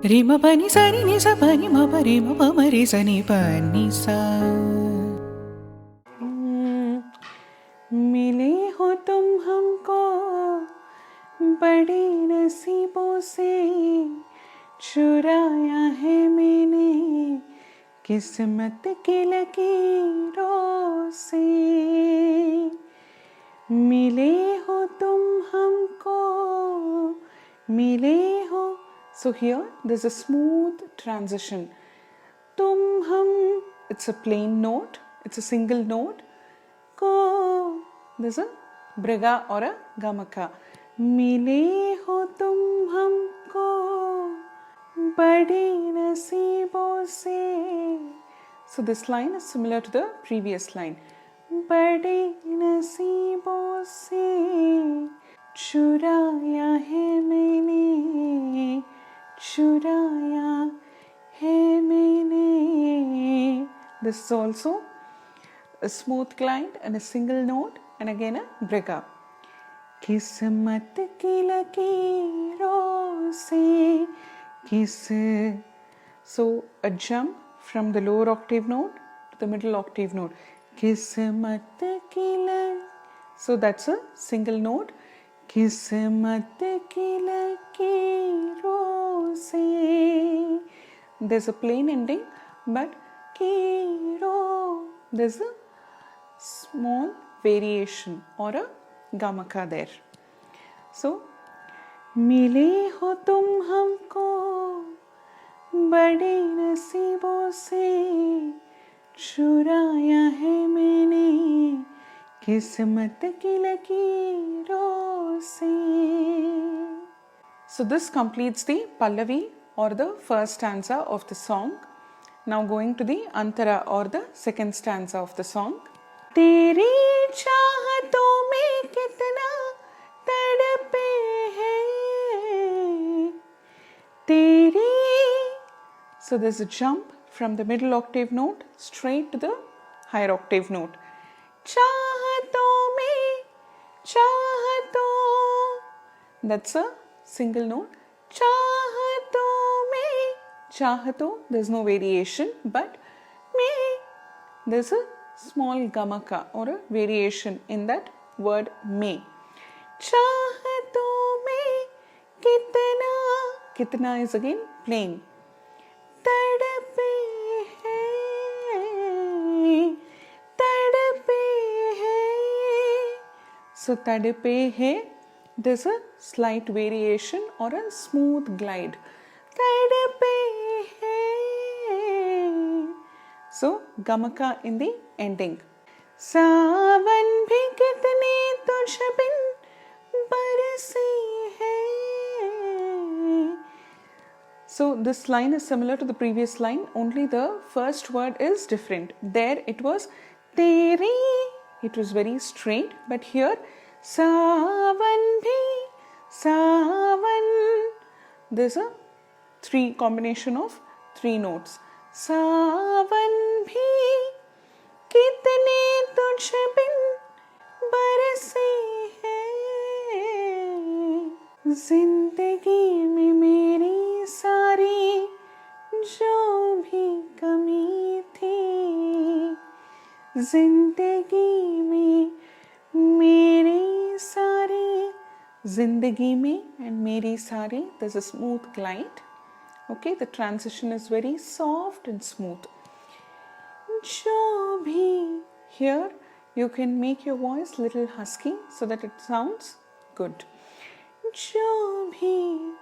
Rim पनि सनि नि सा पनि म परि म प म रे सा नि प नि सा। मिले हो तुम हमको बड़े नसीबों से, चुराया है मैंने किस्मत की लकीरों से। मिले हो तुम हमको, मिले हो. So here there's a smooth transition. Tum hum, it's a plain note, it's a single note. Ko, there's a briga or a gamaka. Mile ho tum humko bade nasiibon se. So this line is similar to the previous line. Bade nasiibon se चुराया है मैंने, चुराया है मैंने. This is also a smooth glide and a single note and again a briga. किस्मत की लकीरों से किस. So a jump from the lower octave note to the middle octave note. किस्मत की लकीरों. So that's a single note. किस्मत की लकीरों से. There's a plain ending, but कीरों, there's a small variation or a gamaka there. So मिले हो तुम हमको बड़े नसीबों से, चुराया है मैंने किस्मत की लकीरों से. So this completes the Pallavi or the first stanza of the song. Now going to the Antara or the second stanza of the song. तेरी चाहतों में कितना तड़पे हैं तेरी. So there's a jump from the middle octave note straight to the higher octave note. चाहतों में चाहतों, that's a single note. चाहतों में चाहतों, there's no variation, but में there's a small gamaka or a variation in that word में. चाहतों में कितना, कितना is again plain. तड़पे हैं तड़पे हैं. So तड़पे है, there's a slight variation or a smooth glide. तड़पे हैं. So gamaka in the ending. सावन भी कितने तुझ बिन बरसे हैं. So this line is similar to the previous line, only the first word is different. There it was teri, it was very straight, but here savan bhi, savan, there's a combination of three notes. सावन भी कितने तुझ बिन बरसे हैं. जिंदगी में मेरी सारी जो भी कमी थी, जिंदगी में मेरी सारी, जिंदगी में and मेरी सारी, there's a smooth glide. Okay, the transition is very soft and smooth. जो भी, here you can make your voice little husky so that it sounds good. जो भी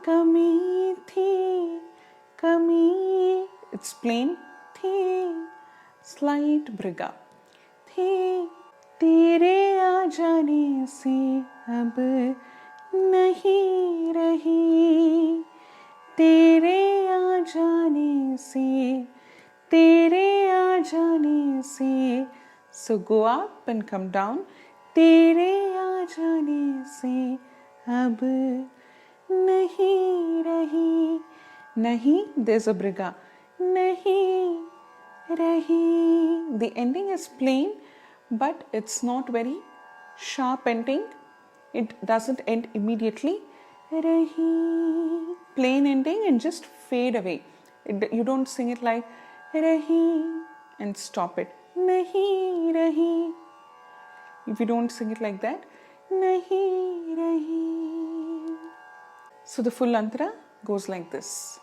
कमी थी, कमी, it's plain, थी, slight briga, थी, तेरे आ जाने से अब नहीं रही, तेरे आ जाने से, तेरे आ जाने से. So go up and come down. तेरे आ जाने से अब नहीं रही. नहीं, there's a briga. नहीं रही. The ending is plain, but it's not very sharp ending. It doesn't end immediately. रही plain ending and just fade away. You don't sing it like rahi and stop it. Nahi rahi. If you don't sing it like that, nahi rahi. So the full antara goes like this.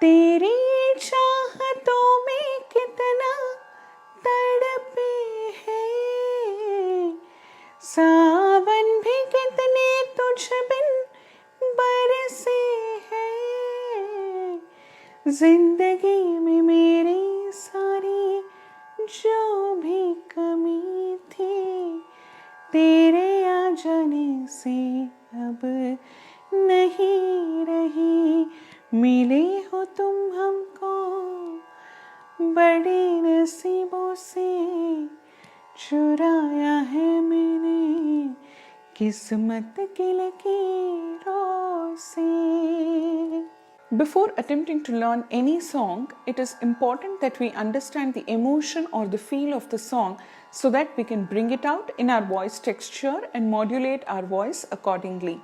तेरी चाहतों में कितना तड़पे हैं, सावन भी कितने तुझ बिन बरसे हैं, जिंदगी में मेरी सारी जो भी कमी थी, तेरे आ जाने से अब नहीं रही, मिले हो तुम हमको बड़े नसीबों से, चुराया है मैंने किस्मत की लकीरों से. Before attempting to learn any song, it is important that we understand the emotion or the feel of the song so that we can bring it out in our voice texture and modulate our voice accordingly.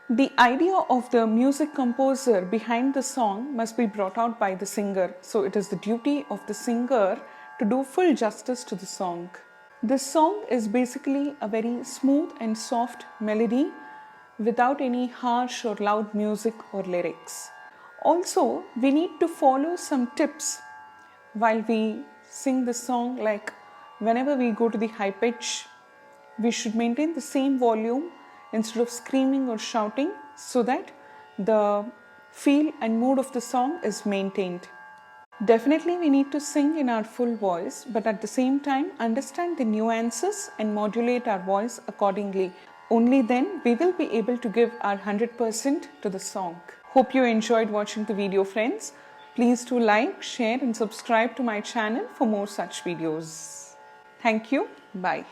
The idea of the music composer behind the song must be brought out by the singer, so it is the duty of the singer to do full justice to the song. This song is basically a very smooth and soft melody without any harsh or loud music or lyrics. Also, we need to follow some tips while we sing the song, like whenever we go to the high pitch, we should maintain the same volume instead of screaming or shouting so that the feel and mood of the song is maintained. Definitely we need to sing in our full voice, but at the same time understand the nuances and modulate our voice accordingly. Only then we will be able to give our 100% to the song. Hope you enjoyed watching the video, friends. Please do like, share and subscribe to my channel for more such videos. Thank you. Bye.